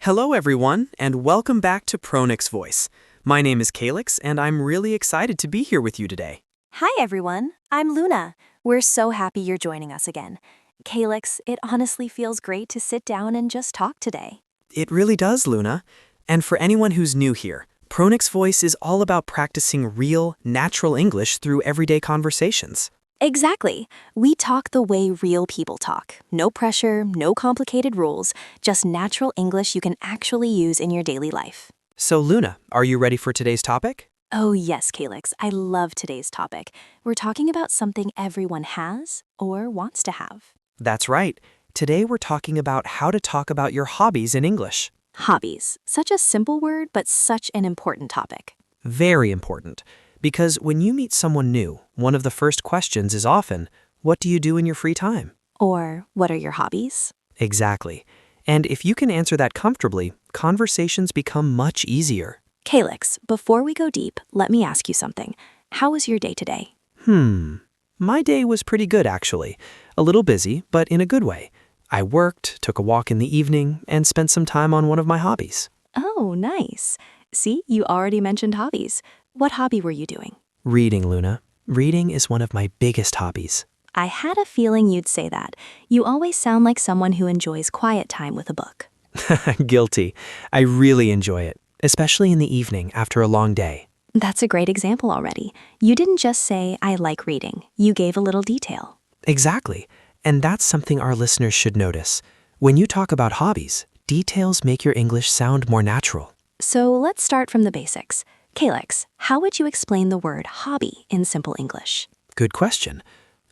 Hello everyone, and welcome back to Pronix Voice. My name is Calix, and I'm really excited to be here with you today. Hi everyone, I'm Luna. We're so happy you're joining us again. Calix, it honestly feels great to sit down and just talk today. It really does, Luna. And for anyone who's new here, Pronix Voice is all about practicing real, natural English through everyday conversations. Exactly. We talk the way real people talk. No pressure, no complicated rules, just natural English you can actually use in your daily life. So Luna, are you ready for today's topic? Oh yes, Calix, I love today's topic. We're talking about something everyone has or wants to have. That's right. Today we're talking about how to talk about your hobbies in English. Hobbies. Such a simple word, but such an important topic. Very important. Because when you meet someone new, one of the first questions is often, what do you do in your free time? Or, what are your hobbies? Exactly. And if you can answer that comfortably, conversations become much easier. Calix, before we go deep, let me ask you something. How was your day today? My day was pretty good, actually. A little busy, but in a good way. I worked, took a walk in the evening, and spent some time on one of my hobbies. Oh, nice. See, you already mentioned hobbies. What hobby were you doing? Reading, Luna. Reading is one of my biggest hobbies. I had a feeling you'd say that. You always sound like someone who enjoys quiet time with a book. Guilty. I really enjoy it, especially in the evening after a long day. That's a great example already. You didn't just say, I like reading. You gave a little detail. Exactly. And that's something our listeners should notice. When you talk about hobbies, details make your English sound more natural. So let's start from the basics. Calix, how would you explain the word hobby in simple English? Good question.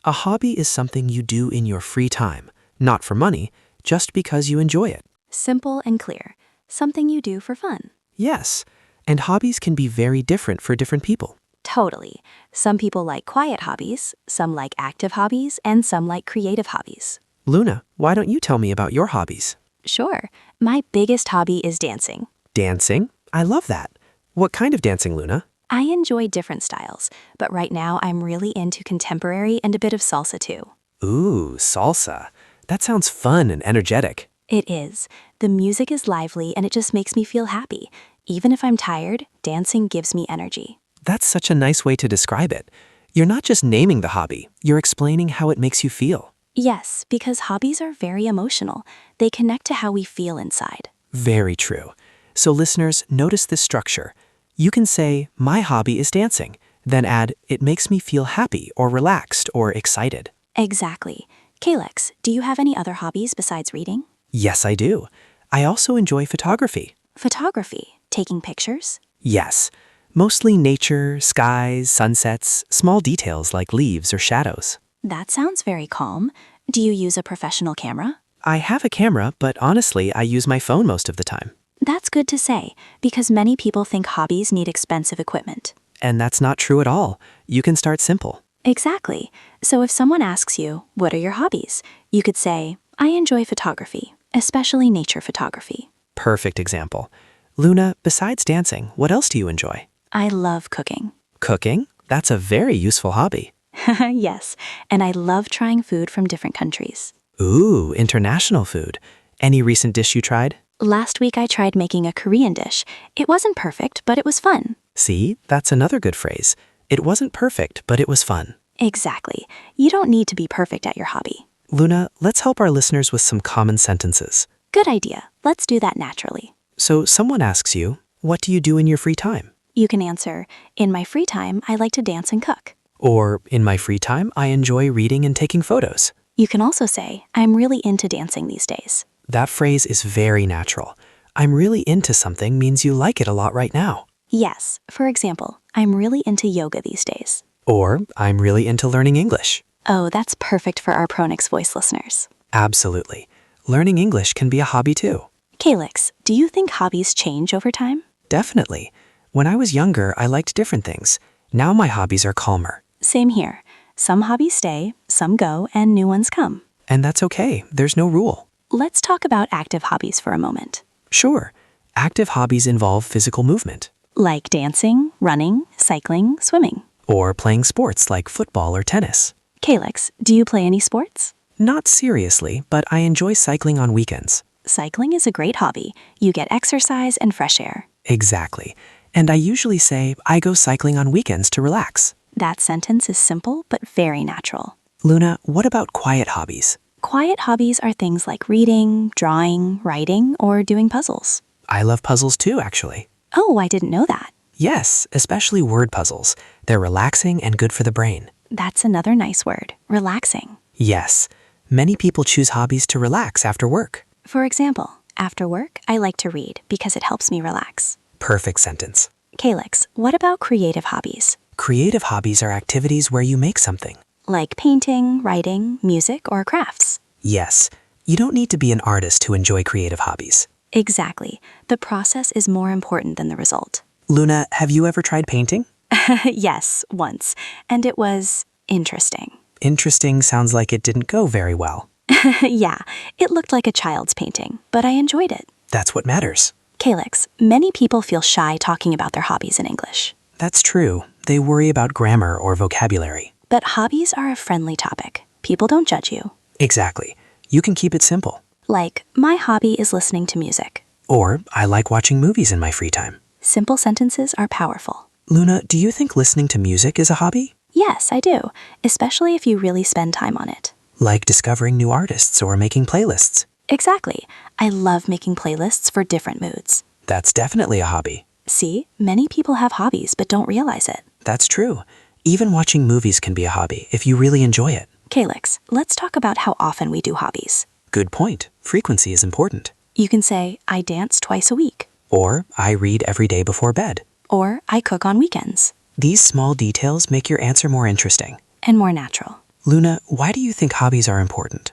A hobby is something you do in your free time, not for money, just because you enjoy it. Simple and clear. Something you do for fun. Yes, and hobbies can be very different for different people. Totally. Some people like quiet hobbies, some like active hobbies, and some like creative hobbies. Luna, why don't you tell me about your hobbies? Sure. My biggest hobby is dancing. Dancing? I love that. What kind of dancing, Luna? I enjoy different styles, but right now I'm really into contemporary and a bit of salsa too. Ooh, salsa. That sounds fun and energetic. It is. The music is lively and it just makes me feel happy. Even if I'm tired, dancing gives me energy. That's such a nice way to describe it. You're not just naming the hobby, you're explaining how it makes you feel. Yes, because hobbies are very emotional. They connect to how we feel inside. Very true. So listeners, notice this structure. You can say, my hobby is dancing, then add, it makes me feel happy or relaxed or excited. Exactly. Calix, do you have any other hobbies besides reading? Yes, I do. I also enjoy photography. Photography. Taking pictures? Yes. Mostly nature, skies, sunsets, small details like leaves or shadows. That sounds very calm. Do you use a professional camera? I have a camera, but honestly, I use my phone most of the time. That's good to say, because many people think hobbies need expensive equipment. And that's not true at all. You can start simple. Exactly. So if someone asks you, what are your hobbies? You could say, I enjoy photography, especially nature photography. Perfect example. Luna, besides dancing, what else do you enjoy? I love cooking. Cooking? That's a very useful hobby. Yes, and I love trying food from different countries. Ooh, international food. Any recent dish you tried? Last week I tried making a Korean dish. It wasn't perfect, but it was fun. See, that's another good phrase. It wasn't perfect, but it was fun. Exactly. You don't need to be perfect at your hobby. Luna, let's help our listeners with some common sentences. Good idea. Let's do that naturally. So someone asks you, what do you do in your free time? You can answer, in my free time, I like to dance and cook. Or, in my free time, I enjoy reading and taking photos. You can also say, I'm really into dancing these days. That phrase is very natural. I'm really into something means you like it a lot right now. Yes, for example, I'm really into yoga these days. Or, I'm really into learning English. Oh, that's perfect for our Pronix Voice listeners. Absolutely. Learning English can be a hobby too. Calix, do you think hobbies change over time? Definitely. When I was younger, I liked different things. Now my hobbies are calmer. Same here. Some hobbies stay, some go, and new ones come. And that's okay. There's no rule. Let's talk about active hobbies for a moment. Sure. Active hobbies involve physical movement. Like dancing, running, cycling, swimming. Or playing sports like football or tennis. Calix, do you play any sports? Not seriously, but I enjoy cycling on weekends. cycling is a great hobby. You get exercise and fresh air. Exactly. And I usually say I go cycling on weekends to relax. That sentence is simple but very natural. Luna, what about quiet hobbies? Quiet hobbies are things like reading, drawing, writing, or doing puzzles. I love puzzles too, actually. Oh, I didn't know that. Yes, especially word puzzles. They're relaxing and good for the brain. That's another nice word, relaxing. Yes, many people choose hobbies to relax after work. For example, after work, I like to read because it helps me relax. Perfect sentence. Calyx, what about creative hobbies? Creative hobbies are activities where you make something. Like painting, writing, music, or crafts. Yes, you don't need to be an artist to enjoy creative hobbies. Exactly. The process is more important than the result. Luna, have you ever tried painting? Yes, once. And it was interesting. Interesting sounds like it didn't go very well. Yeah, it looked like a child's painting, but I enjoyed it. That's what matters. Calyx, many people feel shy talking about their hobbies in English. That's true. They worry about grammar or vocabulary. But hobbies are a friendly topic. People don't judge you. Exactly. You can keep it simple. Like, my hobby is listening to music. Or, I like watching movies in my free time. Simple sentences are powerful. Luna, do you think listening to music is a hobby? Yes, I do, especially if you really spend time on it. Like discovering new artists or making playlists. Exactly. I love making playlists for different moods. That's definitely a hobby. See, many people have hobbies but don't realize it. That's true. Even watching movies can be a hobby if you really enjoy it. Calyx, let's talk about how often we do hobbies. Good point. Frequency is important. You can say, I dance twice a week. Or, I read every day before bed. Or, I cook on weekends. These small details make your answer more interesting. And more natural. Luna, why do you think hobbies are important?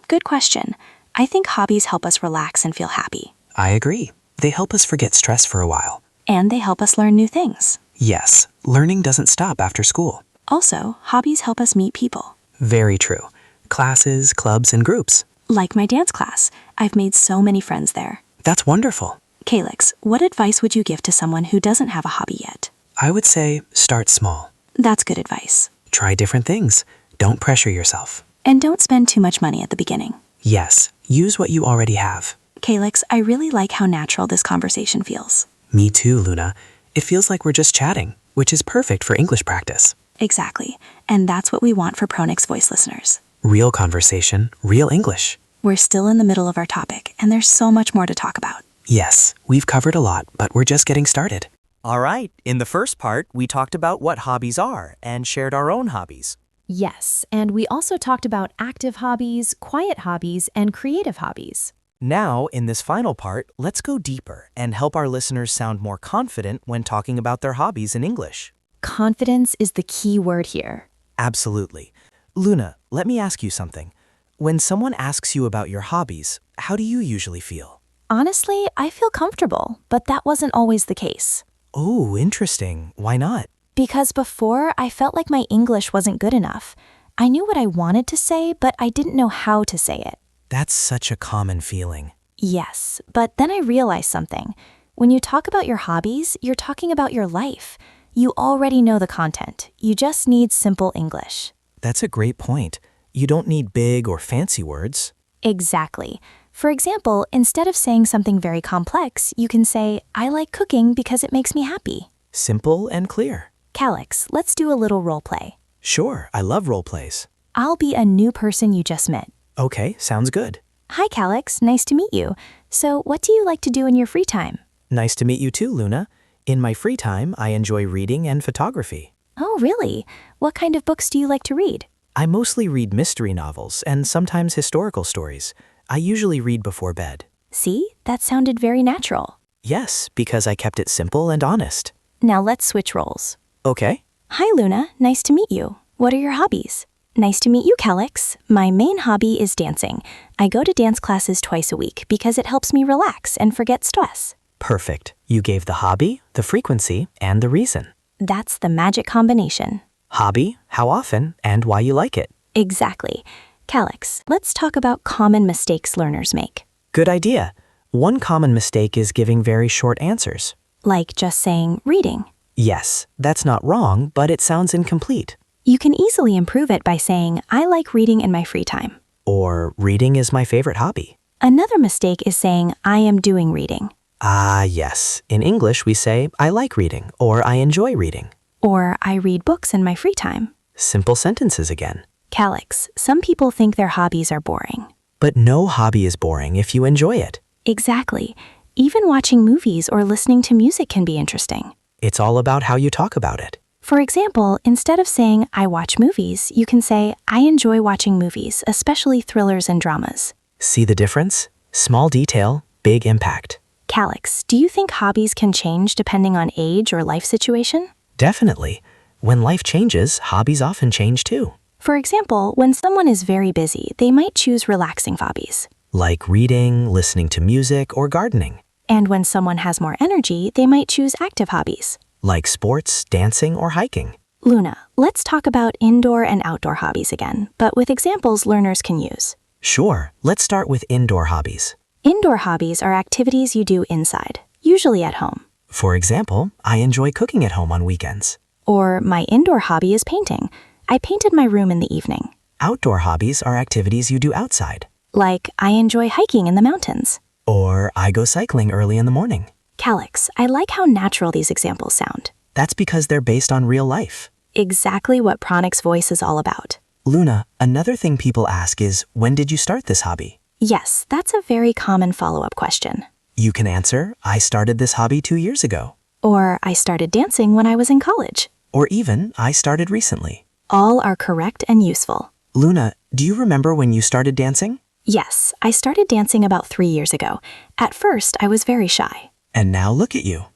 Good question. I think hobbies help us relax and feel happy. I agree. They help us forget stress for a while. And they help us learn new things. Yes, learning doesn't stop after school. Also, hobbies help us meet people. Very true. Classes, clubs, and groups. Like my dance class. I've made so many friends there. That's wonderful. Calyx, what advice would you give to someone who doesn't have a hobby yet? I would say start small. That's good advice. Try different things. Don't pressure yourself. And don't spend too much money at the beginning. Yes, use what you already have. Calyx, I really like how natural this conversation feels. Me too, Luna. It feels like we're just chatting, which is perfect for English practice. Exactly. And that's what we want for Pronix Voice listeners. Real conversation, real English. We're still in the middle of our topic, and there's so much more to talk about. Yes, we've covered a lot, but we're just getting started. All right, in the first part, we talked about what hobbies are and shared our own hobbies. Yes, and we also talked about active hobbies, quiet hobbies, and creative hobbies. Now, in this final part, let's go deeper and help our listeners sound more confident when talking about their hobbies in English. Confidence is the key word here. Absolutely. Luna, let me ask you something. When someone asks you about your hobbies, how do you usually feel? Honestly, I feel comfortable, but that wasn't always the case. Oh, interesting. Why not? Because before, I felt like my English wasn't good enough. I knew what I wanted to say, but I didn't know how to say it. That's such a common feeling. Yes, but then I realized something. When you talk about your hobbies, you're talking about your life. You already know the content. You just need simple English. That's a great point. You don't need big or fancy words. Exactly. For example, instead of saying something very complex, you can say, I like cooking because it makes me happy. Simple and clear. Calyx, let's do a little role play. Sure, I love role plays. I'll be a new person you just met. Okay, sounds good. Hi, Calyx. Nice to meet you. So, what do you like to do in your free time? Nice to meet you too, Luna. In my free time, I enjoy reading and photography. Oh, really? What kind of books do you like to read? I mostly read mystery novels and sometimes historical stories. I usually read before bed. See, that sounded very natural. Yes, because I kept it simple and honest. Now let's switch roles. Okay. Hi, Luna. Nice to meet you. What are your hobbies? Nice to meet you, Calyx. My main hobby is dancing. I go to dance classes twice a week because it helps me relax and forget stress. Perfect. You gave the hobby, the frequency, and the reason. That's the magic combination. Hobby, how often, and why you like it. Exactly. Calyx, let's talk about common mistakes learners make. Good idea. One common mistake is giving very short answers. Like just saying reading. Yes, that's not wrong, but it sounds incomplete. You can easily improve it by saying, I like reading in my free time. Or reading is my favorite hobby. Another mistake is saying, I am doing reading. Ah, yes. In English, we say, I like reading or I enjoy reading. Or I read books in my free time. Simple sentences again. Calix, some people think their hobbies are boring. But no hobby is boring if you enjoy it. Exactly. Even watching movies or listening to music can be interesting. It's all about how you talk about it. For example, instead of saying, I watch movies, you can say, I enjoy watching movies, especially thrillers and dramas. See the difference? Small detail, big impact. Calix, do you think hobbies can change depending on age or life situation? Definitely. When life changes, hobbies often change too. For example, when someone is very busy, they might choose relaxing hobbies. Like reading, listening to music, or gardening. And when someone has more energy, they might choose active hobbies. Like sports, dancing, or hiking. Luna, let's talk about indoor and outdoor hobbies again, but with examples learners can use. Sure, let's start with indoor hobbies. Indoor hobbies are activities you do inside, usually at home. For example, I enjoy cooking at home on weekends. Or my indoor hobby is painting. I painted my room in the evening. Outdoor hobbies are activities you do outside. Like, I enjoy hiking in the mountains. Or I go cycling early in the morning. Calix, I like how natural these examples sound. That's because they're based on real life. Exactly what Pronix Voice is all about. Luna, another thing people ask is, when did you start this hobby? Yes, that's a very common follow-up question. You can answer, I started this hobby 2 years ago. Or, I started dancing when I was in college. Or even, I started recently. All are correct and useful. Luna, do you remember when you started dancing? Yes, I started dancing about 3 years ago. At first, I was very shy. And now look at you.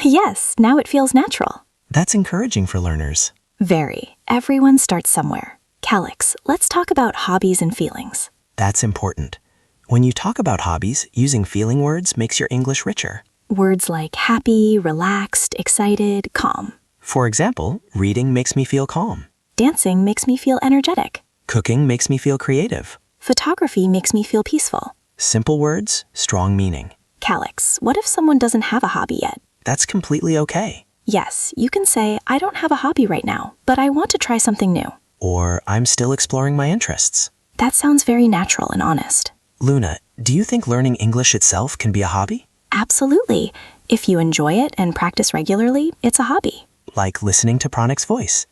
Yes, now it feels natural. That's encouraging for learners. Very. Everyone starts somewhere. Calix, let's talk about hobbies and feelings. That's important. When you talk about hobbies, using feeling words makes your English richer. Words like happy, relaxed, excited, calm. For example, reading makes me feel calm. Dancing makes me feel energetic. Cooking makes me feel creative. Photography makes me feel peaceful. Simple words, strong meaning. Calix, what if someone doesn't have a hobby yet? That's completely okay. Yes, you can say, I don't have a hobby right now, but I want to try something new. Or I'm still exploring my interests. That sounds very natural and honest. Luna, do you think learning English itself can be a hobby? Absolutely. If you enjoy it and practice regularly, it's a hobby. Like listening to Pronix Voice.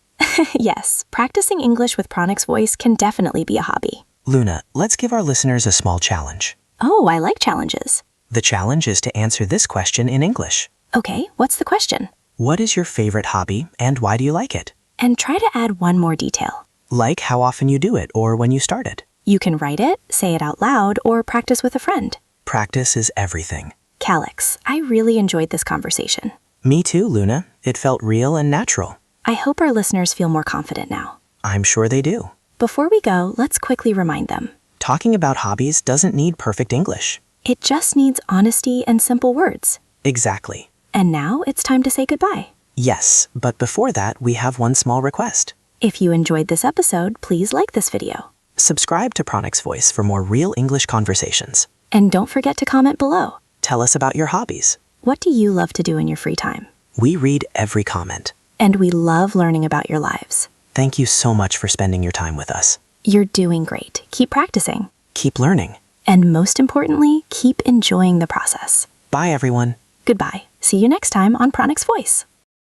Yes, practicing English with Pronix Voice can definitely be a hobby. Luna, let's give our listeners a small challenge. Oh, I like challenges. The challenge is to answer this question in English. Okay, what's the question? What is your favorite hobby and why do you like it? And try to add one more detail. Like how often you do it or when you start it. You can write it, say it out loud, or practice with a friend. Practice is everything. Calix, I really enjoyed this conversation. Me too, Luna. It felt real and natural. I hope our listeners feel more confident now. I'm sure they do. Before we go, let's quickly remind them. Talking about hobbies doesn't need perfect English. It just needs honesty and simple words. Exactly. And now it's time to say goodbye. Yes, but before that, we have one small request. If you enjoyed this episode, please like this video. Subscribe to Pronix Voice for more real English conversations. And don't forget to comment below. Tell us about your hobbies. What do you love to do in your free time? We read every comment. And we love learning about your lives. Thank you so much for spending your time with us. You're doing great. Keep practicing. Keep learning. And most importantly, keep enjoying the process. Bye, everyone. Goodbye. See you next time on Pronix Voice.